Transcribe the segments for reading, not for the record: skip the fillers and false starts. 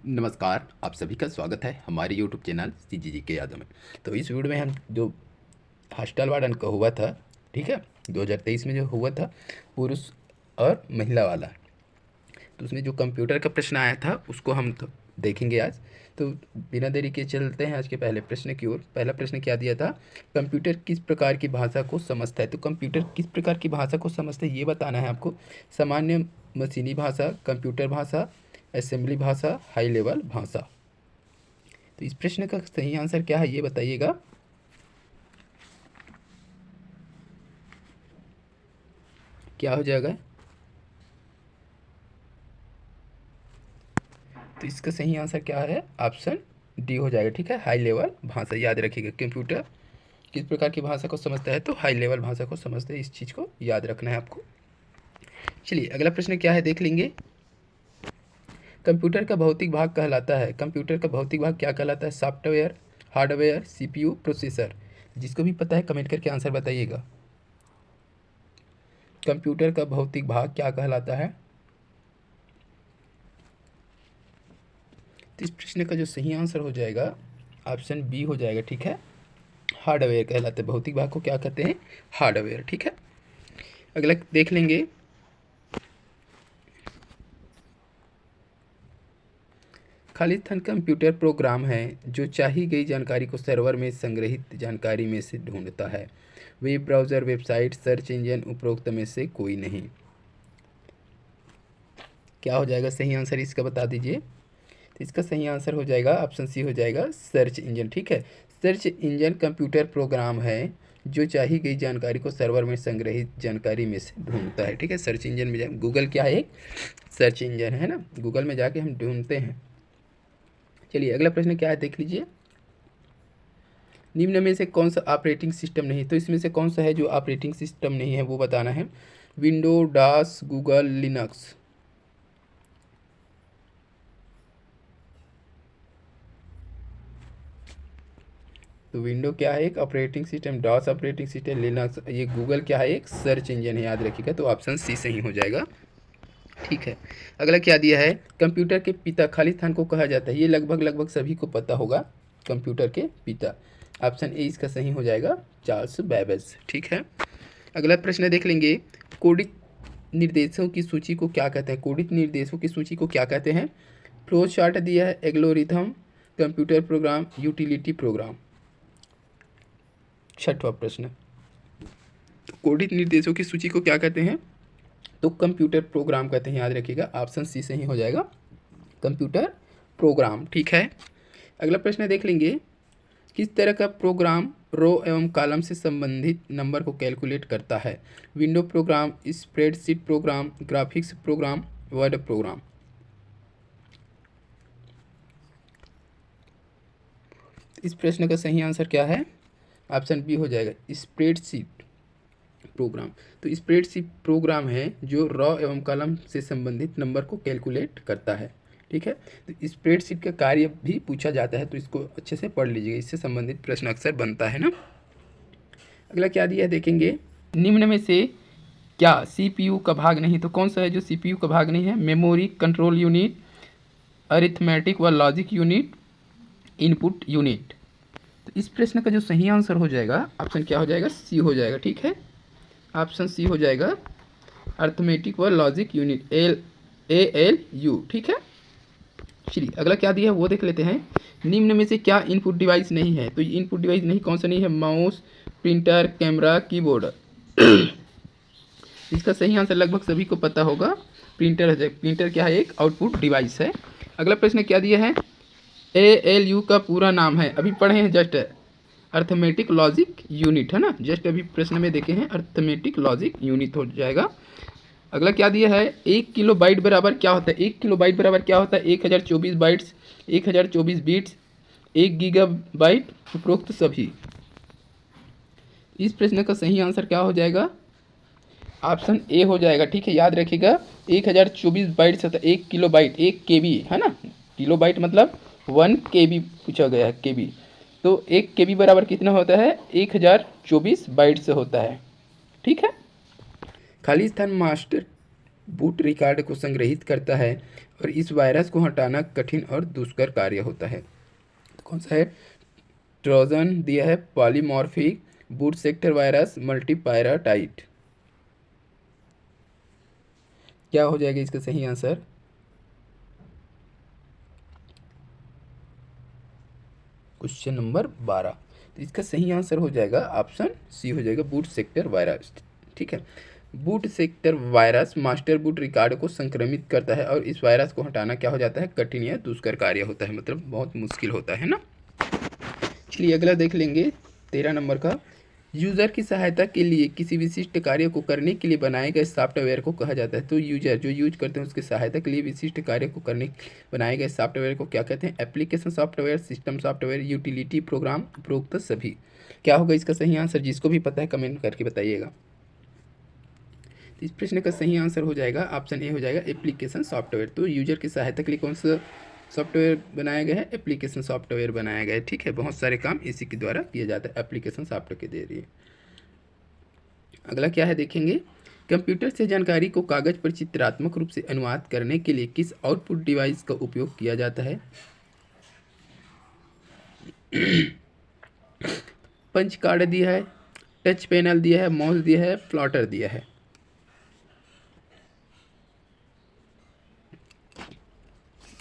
नमस्कार, आप सभी का स्वागत है हमारे यूट्यूब चैनल CGG के यादों में। तो इस वीडियो में हम जो हॉस्टल वार्डन का हुआ था, ठीक है, 2023 में जो हुआ था पुरुष और महिला वाला, तो उसमें जो कंप्यूटर का प्रश्न आया था उसको हम तो देखेंगे आज। तो बिना देरी के चलते हैं आज के पहले प्रश्न की ओर। पहला प्रश्न क्या दिया था, कंप्यूटर किस प्रकार की भाषा को समझता है। तो कंप्यूटर किस प्रकार की भाषा को समझता है ये बताना है आपको। सामान्य मशीनी भाषा, कंप्यूटर भाषा, असेंबली भाषा, हाई लेवल भाषा। तो इस प्रश्न का सही आंसर क्या है ये बताइएगा। क्या हो जाएगा? तो इसका सही आंसर क्या है? ऑप्शन डी हो जाएगा, ठीक है, हाई लेवल भाषा। याद रखिएगा, कंप्यूटर किस प्रकार की भाषा को समझता है, तो हाई लेवल भाषा को समझते हैं। इस चीज़ को याद रखना है आपको। चलिए अगला प्रश्न क्या है देख लेंगे। कंप्यूटर का भौतिक भाग कहलाता है, कंप्यूटर का भौतिक भाग क्या कहलाता है? Software, hardware, CPU, processor. जिसको भी पता है कमेंट करके आंसर बताइएगा। कंप्यूटर का भौतिक भाग क्या कहलाता है? तो इस प्रश्न का जो सही आंसर हो जाएगा ऑप्शन बी हो जाएगा, ठीक है, हार्डवेयर कहलाते हैं। भौतिक भाग को क्या कहते हैं? हार्डवेयर, ठीक है। अगला देख लेंगे। खाली स्थान कंप्यूटर प्रोग्राम है जो चाही गई जानकारी को सर्वर में संग्रहित जानकारी में से ढूंढता है। Web browser, website, search engine, उपरोक्त में से कोई नहीं। क्या हो जाएगा सही आंसर इसका बता दीजिए। तो इसका सही आंसर हो जाएगा ऑप्शन सी हो जाएगा, सर्च इंजन, ठीक है। सर्च इंजन कंप्यूटर प्रोग्राम है जो चाही गई जानकारी को सर्वर में संग्रहित जानकारी में से ढूंढता है, ठीक है। सर्च इंजन में गूगल क्या है? एक सर्च इंजन है ना, गूगल में जाके हम ढूंढते हैं। चलिए अगला प्रश्न क्या है देख लीजिए। निम्न में से कौन सा ऑपरेटिंग सिस्टम नहीं? तो इसमें से कौन सा है जो ऑपरेटिंग सिस्टम नहीं है वो बताना है। Window, DOS, Google, Linux. तो विंडो क्या है? एक operating system, DOS operating system, Linux, ये गूगल क्या है? एक सर्च इंजन है, याद रखिएगा। तो ऑप्शन सी सही हो जाएगा, ठीक है। अगला क्या दिया है, कंप्यूटर के पिता खाली स्थान को कहा जाता है। ये लगभग सभी को पता होगा, कंप्यूटर के पिता। ऑप्शन ए इसका सही हो जाएगा, चार्ल्स बैबेज, ठीक है। अगला प्रश्न देख लेंगे। कोडित निर्देशों की सूची को क्या कहते हैं? कोडित निर्देशों की सूची को क्या कहते हैं? फ्लो चार्ट दिया है, algorithm, computer program, utility programme. छठवां प्रश्न, कोडित निर्देशों की सूची को क्या कहते हैं? तो कंप्यूटर प्रोग्राम कहते हैं, याद रखिएगा। ऑप्शन सी सही हो जाएगा, कंप्यूटर प्रोग्राम, ठीक है। अगला प्रश्न देख लेंगे। किस तरह का प्रोग्राम रो एवं कॉलम से संबंधित नंबर को कैलकुलेट करता है? Window program, spreadsheet program, graphics program, word program. इस प्रश्न का सही आंसर क्या है? ऑप्शन बी हो जाएगा, स्प्रेडशीट प्रोग्राम। तो स्प्रेडशीट प्रोग्राम है जो रॉ एवं कॉलम से संबंधित नंबर को कैलकुलेट करता है, ठीक है। तो स्प्रेडशीट का कार्य भी पूछा जाता है, तो इसको अच्छे से पढ़ लीजिएगा, इससे संबंधित प्रश्न अक्सर बनता है ना। अगला क्या दिया है देखेंगे। निम्न में से क्या CPU का भाग नहीं? तो कौन सा है जो CPU का भाग नहीं है? मेमोरी, कंट्रोल यूनिट, अरिथमेटिक व लॉजिक यूनिट, इनपुट यूनिट। तो इस प्रश्न का जो सही आंसर हो जाएगा ऑप्शन क्या हो जाएगा? सी हो जाएगा, ठीक है। ऑप्शन सी हो जाएगा, अर्थमेटिक व लॉजिक यूनिट, ALU, ठीक है। चलिए अगला क्या दिया है वो देख लेते हैं। निम्न में से क्या इनपुट डिवाइस नहीं है? तो इनपुट डिवाइस नहीं, कौन सा नहीं है? Mouse, printer, camera, keyboard. इसका सही आंसर लगभग सभी को पता होगा, प्रिंटर है। प्रिंटर क्या है? एक आउटपुट डिवाइस है। अगला प्रश्न क्या दिया है? ALU का पूरा नाम है, अभी पढ़े हैं जस्ट, अर्थमेटिक लॉजिक यूनिट, है ना, जस्ट अभी प्रश्न में देखे हैं, अर्थमेटिक लॉजिक यूनिट हो जाएगा। अगला क्या दिया है? 1 किलो बाइट बराबर क्या होता है? 1 किलो बाइट बराबर क्या होता है? 1024 बाइट्स, 1024 बिट्स, 1 गीगाबाइट, उपरोक्त सभी। इस प्रश्न का सही आंसर क्या हो जाएगा? ऑप्शन ए हो जाएगा, ठीक है, याद रखिएगा। 1024 बाइट्स होता है, 1 किलो बाइट, 1 KB, है ना। किलो बाइट मतलब 1 KB पूछा गया है, KB। तो 1 KB बराबर कितना होता है? 1024 बाइट से होता है, ठीक है। खाली स्थान मास्टर बूट रिकॉर्ड को संग्रहित करता है और इस वायरस को हटाना कठिन और दुष्कर कार्य होता है। तो कौन सा है? ट्रोजन दिया है, पॉलीमॉर्फिक, बूट सेक्टर वायरस, मल्टीपायराटाइट। क्या हो जाएगा इसका सही आंसर? Question number 12। तो इसका सही आंसर हो जाएगा ऑप्शन सी हो जाएगा, बूट सेक्टर वायरस। ठीक है, boot sector virus master boot record को संक्रमित करता है और इस वायरस को हटाना क्या हो जाता है? कठिन या दुष्कर कार्य होता है, मतलब बहुत मुश्किल होता है ना। चलिए अगला देख लेंगे 13 नंबर का। यूज़र की सहायता के लिए किसी विशिष्ट कार्य को करने के लिए बनाए गए सॉफ्टवेयर को कहा जाता है। तो यूजर जो यूज करते हैं उसकी सहायता के लिए विशिष्ट कार्य को करने बनाए गए सॉफ्टवेयर को क्या कहते हैं? Application software, system software, utility programme, उपरोक्त सभी। क्या होगा इसका सही आंसर? जिसको भी पता है कमेंट करके बताइएगा। इस प्रश्न का सही आंसर हो जाएगा ऑप्शन ए हो जाएगा, एप्लीकेशन सॉफ्टवेयर। तो यूजर की सहायता के लिए कौन सा सॉफ्टवेयर बनाया गया है? एप्लीकेशन सॉफ्टवेयर बनाया गया है। ठीक है, बहुत सारे काम इसी के द्वारा किया जाता है, एप्लीकेशन सॉफ्टवेयर के जरिए। अगला क्या है देखेंगे। कंप्यूटर से जानकारी को कागज पर चित्रात्मक रूप से अनुवाद करने के लिए किस आउटपुट डिवाइस का उपयोग किया जाता है? पंच कार्ड दिया है, टच पैनल दिया है, माउस दिया है, प्लॉटर दिया है।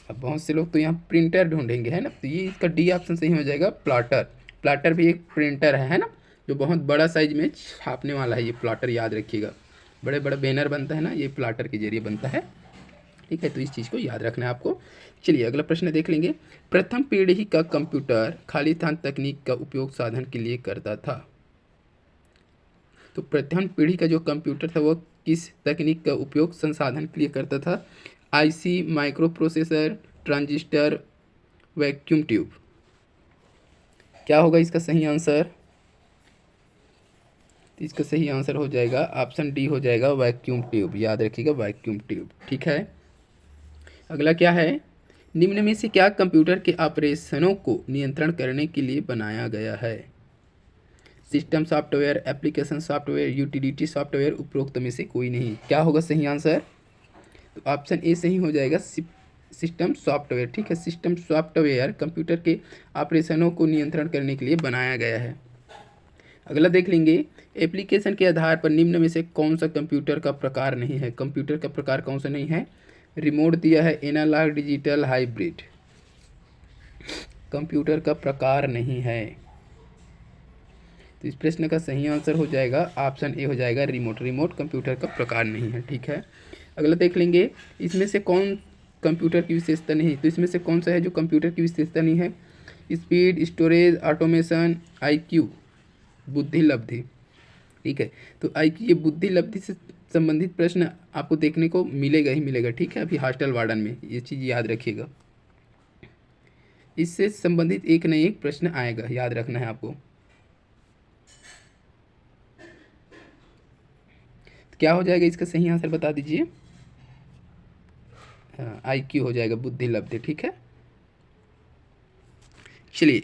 अब बहुत से लोग तो यहाँ प्रिंटर ढूंढेंगे, है ना। तो ये इसका डी ऑप्शन सही हो जाएगा, प्लॉटर। प्लॉटर भी एक प्रिंटर है ना, जो बहुत बड़ा साइज में छापने वाला है। ये प्लॉटर याद रखिएगा, बड़े बड़े बैनर बनता है ना, ये प्लॉटर के जरिए बनता है। ठीक है, तो इस चीज़ को याद रखना है आपको। चलिए अगला प्रश्न देख लेंगे। प्रथम पीढ़ी का कंप्यूटर खाली स्थान तकनीक का उपयोग साधन के लिए करता था। तो प्रथम पीढ़ी का जो कंप्यूटर था वो किस तकनीक का उपयोग संसाधन के लिए करता था? IC, micro processor, transistor, vacuum tube. क्या होगा इसका सही आंसर? तो इसका सही आंसर हो जाएगा ऑप्शन डी हो जाएगा, वैक्यूम ट्यूब। याद रखिएगा, वैक्यूम ट्यूब। ठीक है, अगला क्या है। निम्न में से क्या कंप्यूटर के ऑपरेशनों को नियंत्रण करने के लिए बनाया गया है? System software, application software, utility software, उपरोक्त में से कोई नहीं। क्या होगा सही आंसर? तो ऑप्शन ए सही हो जाएगा, सिस्टम सॉफ्टवेयर। ठीक है, सिस्टम सॉफ्टवेयर कंप्यूटर के ऑपरेशनों को नियंत्रण करने के लिए बनाया गया है। अगला देख लेंगे। एप्लीकेशन के आधार पर निम्न में से कौन सा कंप्यूटर का प्रकार नहीं है? कंप्यूटर का प्रकार कौन सा नहीं है? रिमोट दिया है, एनालॉग, डिजिटल, हाइब्रिड। कंप्यूटर का प्रकार नहीं है, तो इस प्रश्न का सही आंसर हो जाएगा ऑप्शन ए हो जाएगा, रिमोट। रिमोट कंप्यूटर का प्रकार नहीं है। ठीक है, अगला देख लेंगे। इसमें से कौन कंप्यूटर की विशेषता नहीं? तो इसमें से कौन सा है जो कंप्यूटर की विशेषता नहीं है? स्पीड, स्टोरेज, ऑटोमेशन, आईक्यू, बुद्धि लब्धि। ठीक है, तो आईक्यू, ये बुद्धि लब्धि से संबंधित प्रश्न आपको देखने को मिलेगा ही मिलेगा। ठीक है, अभी हॉस्टल वार्डन में ये चीज़ याद रखिएगा, इससे संबंधित एक न एक प्रश्न आएगा, याद रखना है आपको। क्या हो जाएगा इसका सही आंसर बता दीजिए। हाँ, आईक्यू हो जाएगा, बुद्धि लब्धि। ठीक है, चलिए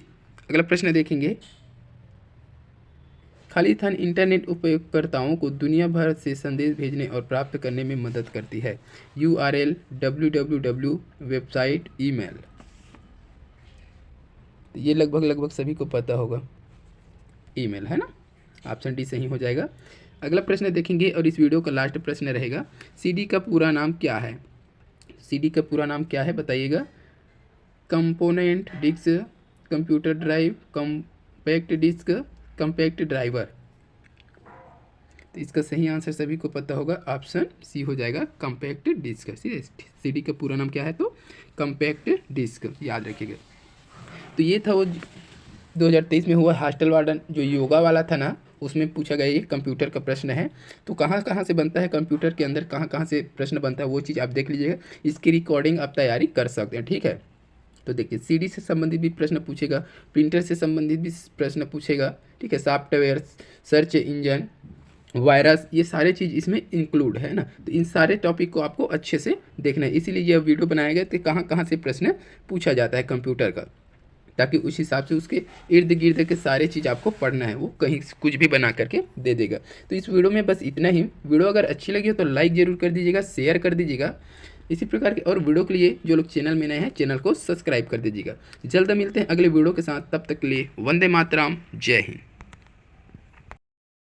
अगला प्रश्न देखेंगे। खाली स्थान इंटरनेट उपयोगकर्ताओं को दुनिया भर से संदेश भेजने और प्राप्त करने में मदद करती है। URL, www, website, email. ये लगभग सभी को पता होगा, ईमेल, है ना। ऑप्शन डी सही हो जाएगा। अगला प्रश्न देखेंगे और इस वीडियो का लास्ट प्रश्न रहेगा। CD का पूरा नाम क्या है? CD का पूरा नाम क्या है बताइएगा। Component disk, computer drive, compact disk, compact driver. तो इसका सही आंसर सभी को पता होगा, ऑप्शन सी हो जाएगा, कॉम्पैक्ट डिस्क। CD का पूरा नाम क्या है? तो कॉम्पैक्ट डिस्क, याद रखिएगा। तो ये था वो 2023 में हुआ हॉस्टल वार्डन, जो योगा वाला था ना, उसमें पूछा गया ये कंप्यूटर का प्रश्न है। तो कहाँ कहाँ से बनता है कंप्यूटर के अंदर, कहाँ कहाँ से प्रश्न बनता है, वो चीज़ आप देख लीजिएगा। इसकी रिकॉर्डिंग आप तैयारी कर सकते हैं। ठीक है, तो देखिए CD से संबंधित भी प्रश्न पूछेगा, प्रिंटर से संबंधित भी प्रश्न पूछेगा। ठीक है, सॉफ्टवेयर, सर्च इंजन, वायरस, ये सारे चीज़ इसमें इंक्लूड है ना। तो इन सारे टॉपिक को आपको अच्छे से देखना है, इसीलिए यह वीडियो बनाया गया कि कहाँ कहाँ से प्रश्न पूछा जाता है कंप्यूटर का। ताकि उस हिसाब से उसके इर्द गिर्द के सारे चीज़ आपको पढ़ना है, वो कहीं कुछ भी बना करके दे देगा। तो इस वीडियो में बस इतना ही। वीडियो अगर अच्छी लगी हो तो लाइक ज़रूर कर दीजिएगा, शेयर कर दीजिएगा। इसी प्रकार के और वीडियो के लिए जो लोग चैनल में नए हैं चैनल को सब्सक्राइब कर दीजिएगा। जल्द मिलते हैं अगले वीडियो के साथ, तब तक के लिए वंदे मातरम, जय हिंद।